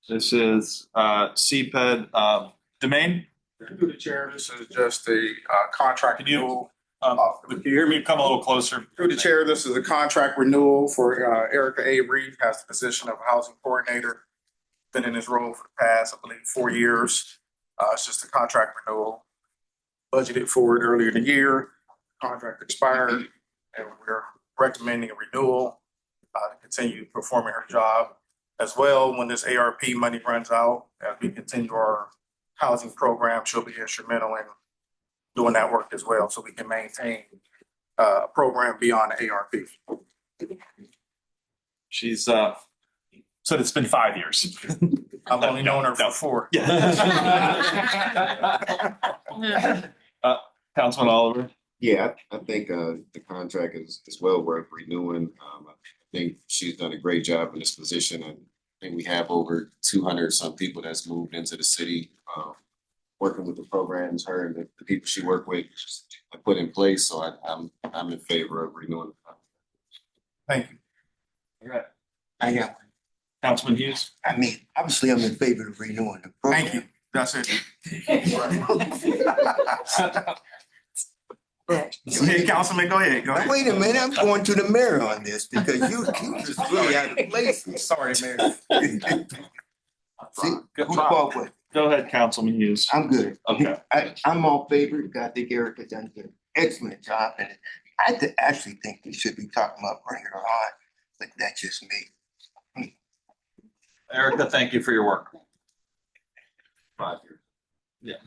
This is CPED domain. Through the chair, this is just a contract Can you, renewal. can you hear me? Come a little closer. Through the chair, this is a contract renewal for Erica A. Reed, has the position of housing coordinator. Been in this role for the past, I believe, 4 years. It's just a contract renewal. Budgeted for it earlier in the year. Contract expired, and we're recommending a renewal to continue performing her job as well, when this ARP money runs out, as we continue our housing program, she'll be instrumental in doing that work as well, so we can maintain a program beyond the ARP. She's, so it's been 5 years. I've only known her for 4. Councilman Oliver? Yeah, I think the contract is well worth renewing. I think she's done a great job in this position, and I think we have over 200 some people that's moved into the city, working with the programs her and the people she worked with put in place. So I'm in favor of renewing. Thank you. All right. I am. Councilman Hughes? I mean, obviously, I'm in favor of renewing the program. Thank you. That's it. Hey, Councilman, go ahead. Go ahead. Wait a minute, I'm going to the mayor on this because you just really out of place. Sorry, Mayor. See, who fault was it? Go ahead, Councilman Hughes. I'm good. Okay. I'm all favor. I think Erica done an excellent job, and I actually think we should be talking about bringing her on, but that's just me. Erica, thank you for your work. 5 years. Yeah.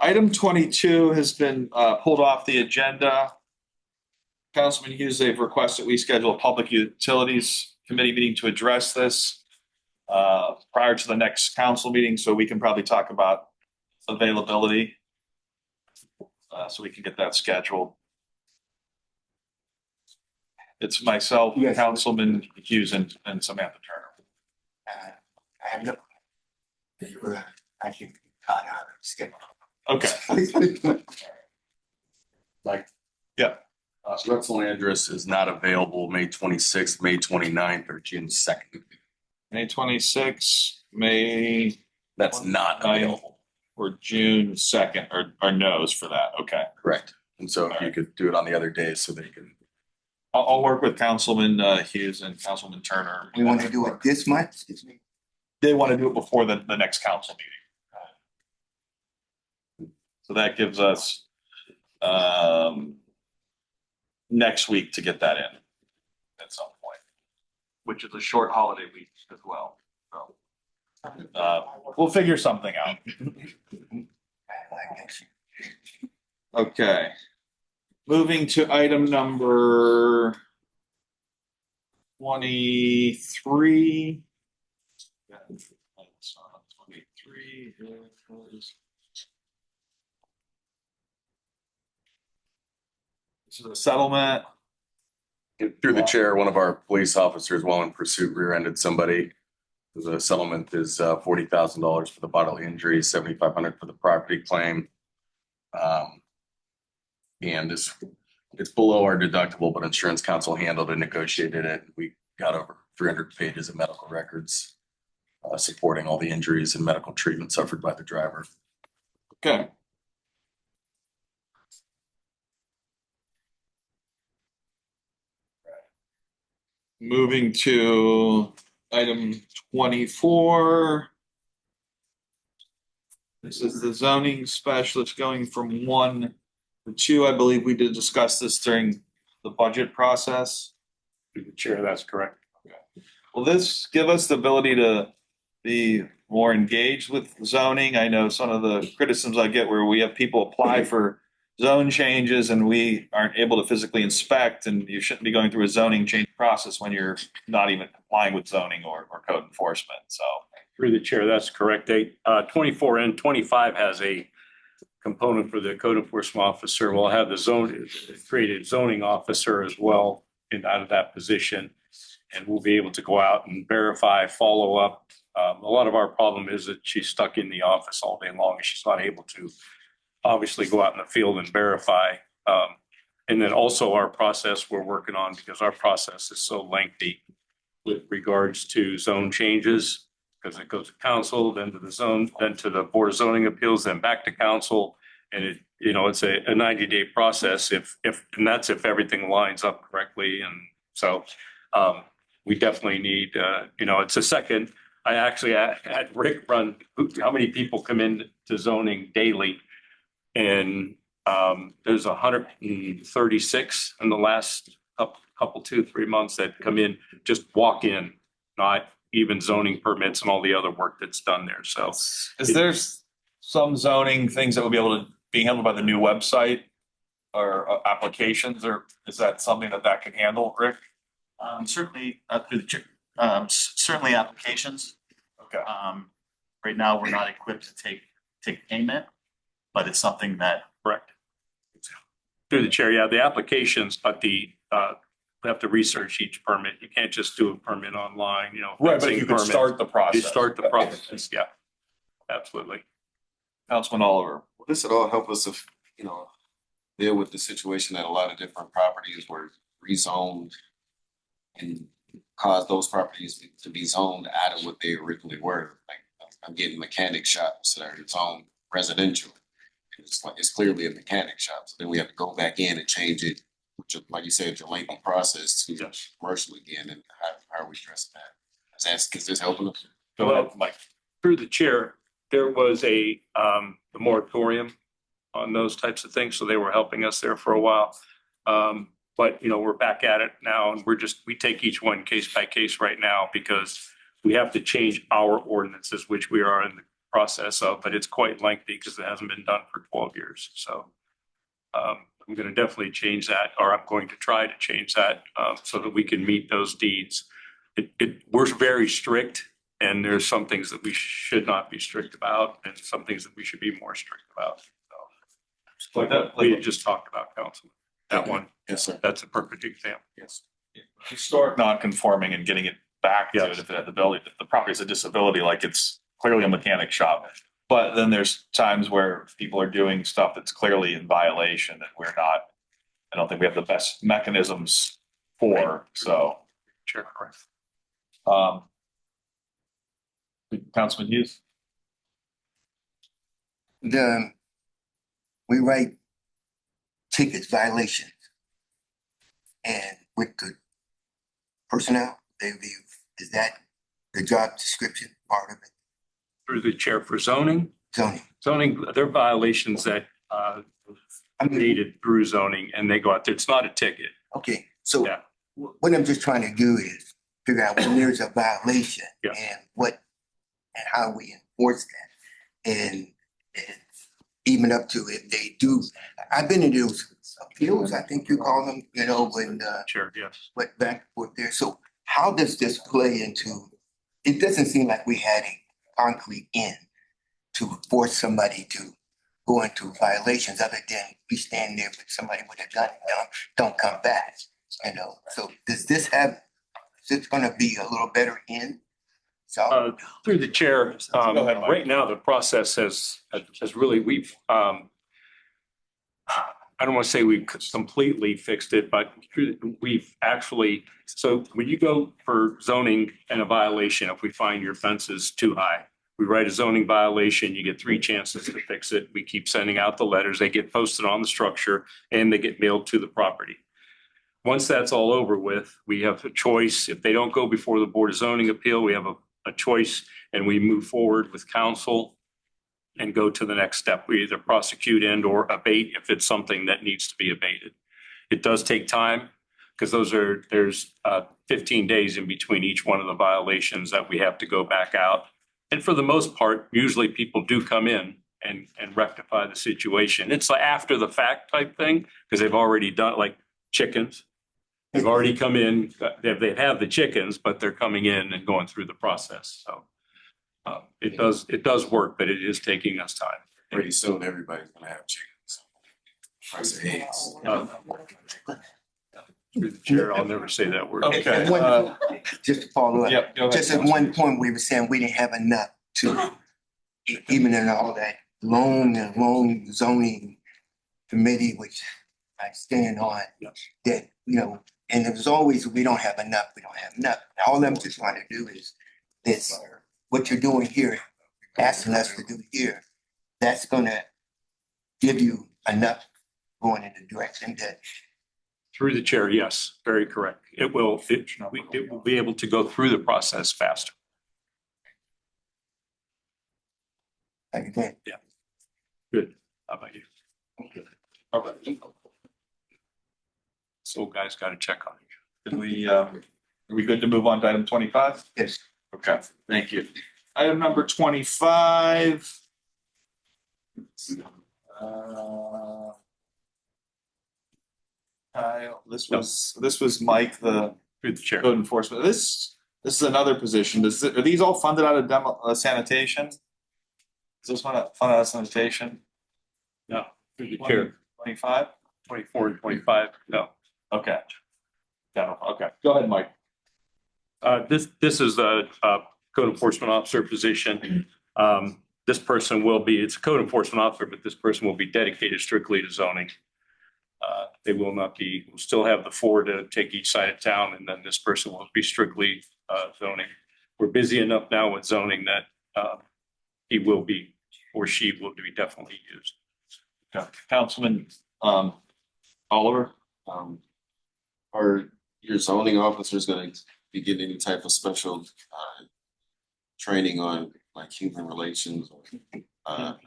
Item 22 has been pulled off the agenda. Councilman Hughes, they've requested we schedule a public utilities committee meeting to address this prior to the next council meeting, so we can probably talk about availability. So we can get that scheduled. It's myself, Yes. Councilman Hughes, and Samantha Turner. I have no. I should be caught out of the schedule. Okay. Like, yeah. Russell Andrus is not available May 26th, May 29th, or June 2nd. May 26, May. That's not available. Or June 2nd, or no's for that. Okay. Correct. And so if you could do it on the other days so they can. I'll work with Councilman Hughes and Councilman Turner. We want to do it this month, excuse me. They want to do it before the next council meeting. So that gives us next week to get that in at some point, which is a short holiday week as well. So we'll figure something out. Okay. Moving to item number 23. 23 is. This is a settlement. Through the chair, one of our police officers while in pursuit rear-ended somebody. The settlement is $40,000 for the bodily injury, $7,500 for the property claim. And it's below our deductible, but insurance counsel handled and negotiated it. We got over 300 pages of medical records supporting all the injuries and medical treatment suffered by the driver. Okay. Moving to item 24. This is the zoning specialist going from 1 to 2. I believe we did discuss this during the budget process. Through the chair, that's correct. Will this give us the ability to be more engaged with zoning? I know some of the criticisms I get where we have people apply for zone changes and we aren't able to physically inspect, and you shouldn't be going through a zoning change process when you're not even complying with zoning or code enforcement. So Through the chair, that's correct. 24 and 25 has a component for the code enforcement officer. We'll have the created zoning officer as well out of that position. And we'll be able to go out and verify, follow up. A lot of our problem is that she's stuck in the office all day long and she's not able to obviously go out in the field and verify. And then also our process we're working on, because our process is so lengthy with regards to zone changes, because it goes to council, then to the zone, then to the board of zoning appeals, then back to council. And it's a 90-day process and that's if everything lines up correctly. And so we definitely need, it's a second. I actually had Rick run how many people come in to zoning daily. And there's 136 in the last couple, 2, 3 months that come in, just walk in, not even zoning permits and all the other work that's done there. So Is there some zoning things that will be able to be handled by the new website or applications, or is that something that can handle, Rick? Certainly, through the chair, certainly applications. Okay. Right now, we're not equipped to take payment, but it's something that. Correct. Through the chair, yeah, the applications, but we have to research each permit. You can't just do a permit online, Right, but fencing you could permit. start the process. You start the process, yeah, absolutely. Councilman Oliver. Well, this would all help us if, deal with the situation that a lot of different properties were rezoned and cause those properties to be zoned out of what they originally were. Like, I'm getting mechanic shops that are zoned residential. It's clearly a mechanic shop. So then we have to go back in and change it, which, like you said, it's a lengthy process to commercial again. And how are we addressing that? Is this helping us? Go ahead, Mike. Through the chair, there was a moratorium on those types of things, so they were helping us there for a while. But we're back at it now, and we take each one case by case right now because we have to change our ordinances, which we are in the process of, but it's quite lengthy because it hasn't been done for 12 years. So I'm going to definitely change that, or I'm going to try to change that so that we can meet those deeds. We're very strict, and there's some things that we should not be strict about, and some things that we should be more strict about. So, like that, we had just talked about, Councilman. That one, yes, sir. That's a perfect example. Yes. Historic non-conforming and getting it back to it if the property is a disability, like it's clearly a mechanic shop. But then there's times where people are doing stuff that's clearly in violation that I don't think we have the best mechanisms for, so. Sure, correct. Councilman Hughes? We write tickets, violations. And with the personnel, they review, is that the job description part of it? Through the chair for zoning. Zoning. They're violations that needed through zoning, and they go out there. It's not a ticket. Okay, so what I'm just trying to do is figure out when there's a violation and how we enforce that. And even up to if they do, I've been in those appeals, I think you call them, when sure, yes. went back and forth there. So how does this play into, it doesn't seem like we had a concrete end to force somebody to go into violations other than we stand there with somebody with a gun and don't come back, So is this gonna be a little better end? So Through the chair, right now, the process has really, I don't want to say we've completely fixed it, but we've actually, so when you go for zoning and a violation, if we find your fence is too high, we write a zoning violation, you get 3 chances to fix it. We keep sending out the letters, they get posted on the structure and they get mailed to the property. Once that's all over with, we have a choice. If they don't go before the Board of Zoning Appeal, we have a choice and we move forward with council and go to the next step. We either prosecute and or abate if it's something that needs to be abated. It does take time because there's 15 days in between each one of the violations that we have to go back out. And for the most part, usually people do come in and rectify the situation. It's like after the fact type thing because they've already done, like chickens. They've already come in, they have the chickens, but they're coming in and going through the process. So it does work, but it is taking us time. Pretty soon, everybody's gonna have chickens. Price of eggs. Through the chair, I'll never say that word. Okay. Just to follow up. Yep, go ahead, Just at one point, we were saying we didn't have enough to, even in all that long zoning committee, which I stand on, that, and it was always, we don't have enough. All I'm just trying to do is this, what you're doing here, asking us to do here, that's gonna give you enough going in the direction that. Through the chair, yes, very correct. It will be able to go through the process faster. Thank you. Yeah. Good. How about you? All right. So guys got to check on you. Did we, are we good to move on to item 25? Yes. Okay, thank you. Item number 25. Kyle, this was Mike, the Through the chair. code enforcement. This is another position. Are these all funded out of sanitation? Is this one funded out of sanitation? No, through the chair. 25? 24 and 25, no. Okay. Okay, go ahead, Mike. This is a code enforcement officer position. This person will be, it's a code enforcement officer, but this person will be dedicated strictly to zoning. They will not be, will still have the 4 to take each side of town, and then this person will be strictly zoning. We're busy enough now with zoning that he will be, or she will be definitely used. Okay. Councilman Oliver? Are your zoning officers gonna be getting any type of special training on like human relations or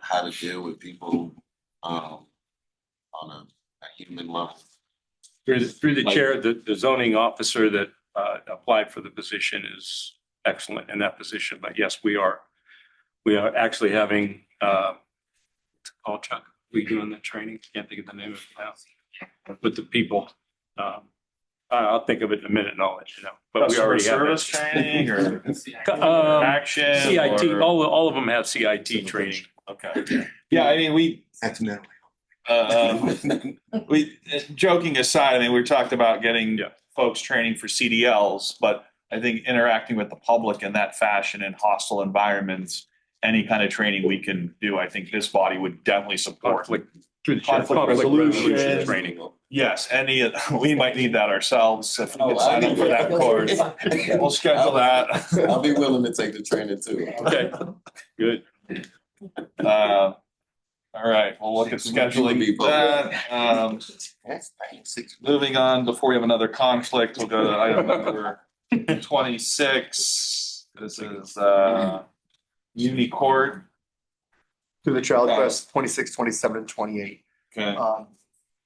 how to deal with people on a human level? Through the chair, the zoning officer that applied for the position is excellent in that position. But yes, we are actually having Chuck, we doing the training. Can't think of the name of it now. With the people, I'll think of it in a minute and I'll let you know. But we already have service that. training or action? CIT, or- all of them have CIT training. Okay. Yeah, I mean, That's no. we, joking aside, I mean, we talked about getting folks training for CDLs, but I think interacting with the public in that fashion in hostile environments, any kind of training we can do, I think this body would definitely support. Conflict resolution training. Yes, we might need that ourselves if we can sign up for that course. We'll schedule that. I'll be willing to take the training too. Okay, good. All right, we'll look at scheduling that. That's 96. Moving on, before we have another conflict, we'll go to item number 26. This is Uni Court. To the child request 26, 27, and 28. Okay.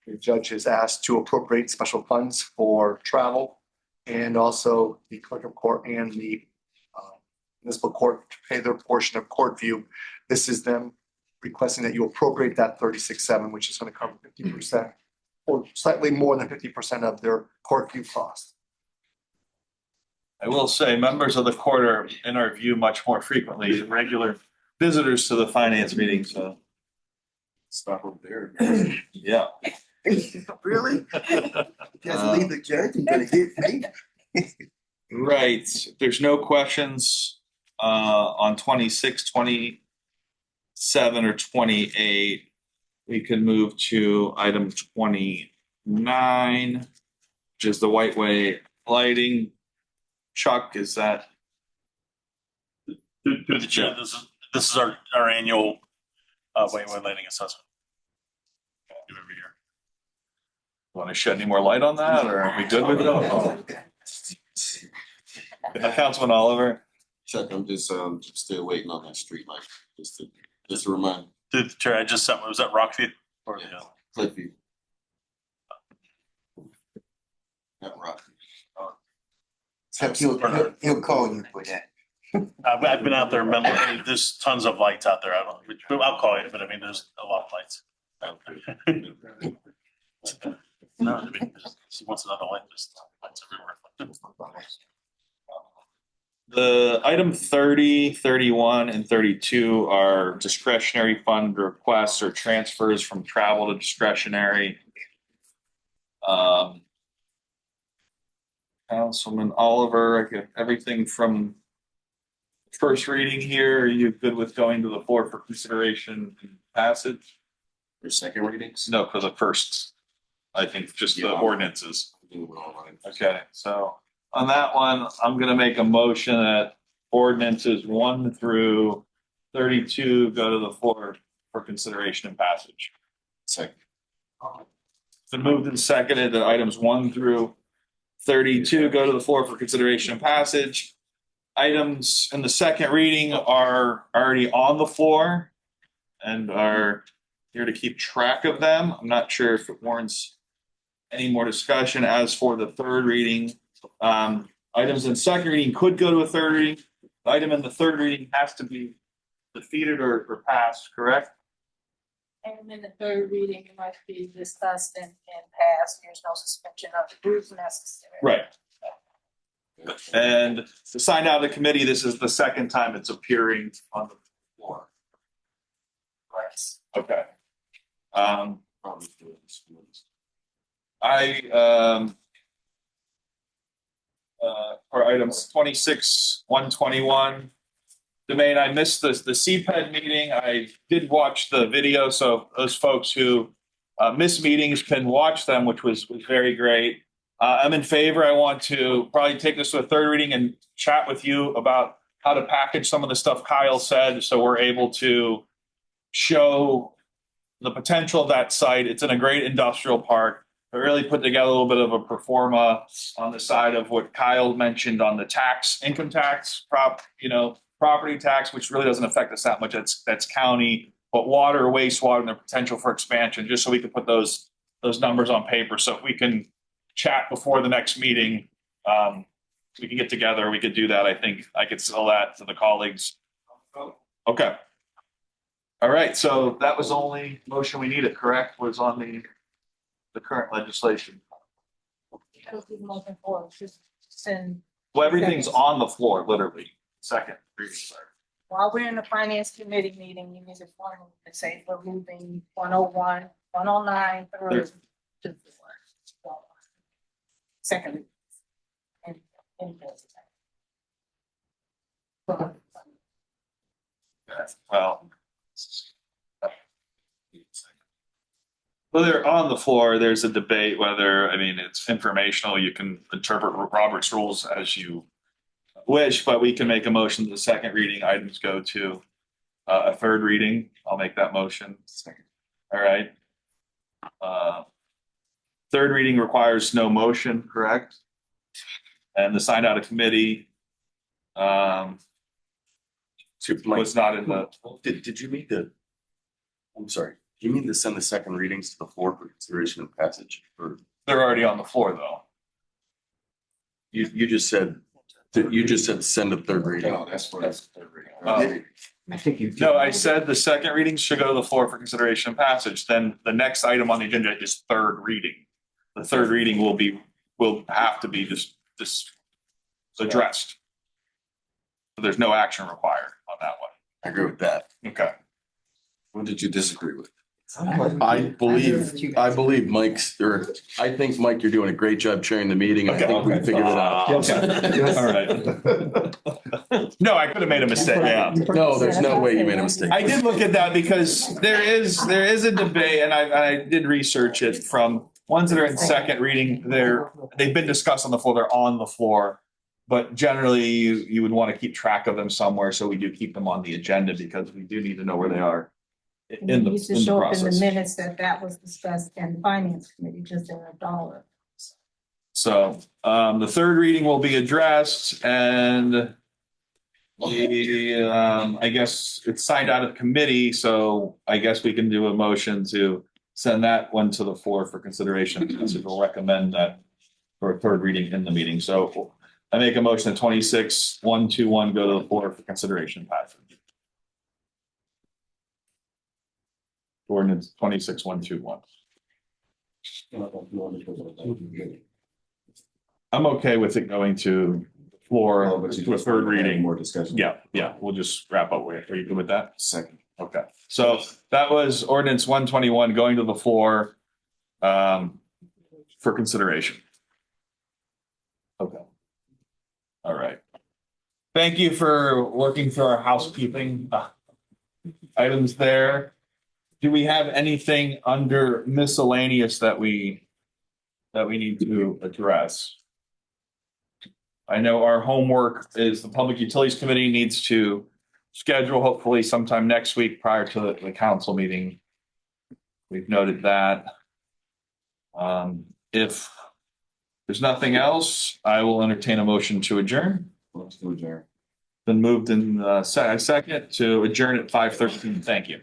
The judge has asked to appropriate special funds for travel and also the clerk of court and the municipal court to pay their portion of court view. This is them requesting that you appropriate that 36.7, which is going to cover 50% or slightly more than 50% of their court view cost. I will say, members of the court are in our view much more frequently than regular visitors to the finance meeting, so. Stop over there. Yeah. Really? Just leave the judge and gonna get me. Right, if there's no questions on 26, 27, or 28, we can move to item 29, which is the White Way lighting. Chuck, is that? Through the chair, this is our annual White Way lighting assessment. Do every year. Want to shed any more light on that, or are we good with it? Councilman Oliver? Chuck, I'm just still waiting on that street light, just to remind. Through the chair, I just sent, was that Rockview? Or Yeah. Cliffview. That rock. So he'll call you for that. I've been out there, there's tons of lights out there. I'll call you, but I mean, there's a lot of lights. No, I mean, just wants another light, just lights everywhere. The item 30, 31, and 32 are discretionary fund requests or transfers from travel to discretionary. Councilman Oliver, I get everything from first reading here. Are you good with going to the floor for consideration and passage? For second readings? No, for the first, I think just the ordinances. Okay, so on that one, I'm gonna make a motion that ordinances 1 through 32 go to the floor for consideration and passage. Second. It's been moved and seconded that items 1 through 32 go to the floor for consideration and passage. Items in the second reading are already on the floor and are here to keep track of them. I'm not sure if it warrants any more discussion. As for the third reading, Items in second reading could go to a third reading. The item in the third reading has to be defeated or passed, correct? And in the third reading, it must be discussed and passed. There's no suspension of the rules necessary. Right. And to sign out of the committee, this is the second time it's appearing on the floor. Right. Okay. For items 26-121. Domain, I missed the CPED meeting. I did watch the video, so those folks who miss meetings can watch them, which was very great. I'm in favor. I want to probably take this to a third reading and chat with you about how to package some of the stuff Kyle said, so we're able to show the potential of that site. It's in a great industrial park. I really put together a little bit of a performa on the side of what Kyle mentioned on the income tax, property tax, which really doesn't affect us that much. That's county, but water, wastewater, and the potential for expansion, just so we can put those numbers on paper. So if we can chat before the next meeting, we can get together. We could do that. I think I could sell that to the colleagues. Okay. All right. So that was the only motion we needed, correct? Was on the current legislation. That was the motion for just send. Well, everything's on the floor, literally. Second reading, sorry. While we're in the finance committee meeting, you need to form to say we're moving 101, 109 through to the second. Well, they're on the floor. There's a debate whether, it's informational. You can interpret Robert's rules as you wish, but we can make a motion that the second reading items go to a third reading. I'll make that motion. Second. All right. Third reading requires no motion, correct? And the sign out of committee was not in the. Did you mean I'm sorry, do you mean to send the second readings to the floor for consideration and passage? Or They're already on the floor, though. you just said send a third reading. No, that's third reading. I think No, I said the second reading should go to the floor for consideration and passage. Then the next item on the agenda is third reading. The third reading will have to be just addressed. So there's no action required on that one. I agree with that. Okay. What did you disagree with? I believe Mike's, or I think, Mike, you're doing a great job chairing the meeting. I think we figured it out. All right. No, I could have made a mistake. Yeah. No, there's no way you made a mistake. I did look at that because there is a debate, and I did research it from ones that are in second reading. They've been discussed on the floor. They're on the floor, but generally you would want to keep track of them somewhere. So we do keep them on the agenda because we do need to know where they are in the It used to show up in the process. minutes that was discussed in the finance committee, just in a dollar. So the third reading will be addressed, and I guess it's signed out of committee, so I guess we can do a motion to send that one to the floor for consideration. Because we'll recommend that for a third reading in the meeting. So I make a motion that 26-121 go to the floor for consideration passage. Ordinance 26-121. I'm okay with it going to the floor to a third reading. More discussion. Yeah, we'll just wrap up. Are you good with that? Second. Okay, so that was ordinance 121 going to the floor for consideration. Okay. All right. Thank you for working through our housekeeping items there. Do we have anything under miscellaneous that we need to address? I know our homework is the Public Utilities Committee needs to schedule hopefully sometime next week prior to the council meeting. We've noted that. If there's nothing else, I will entertain a motion to adjourn. Let's do adjourn. Been moved in second to adjourn at 5:13. Thank you.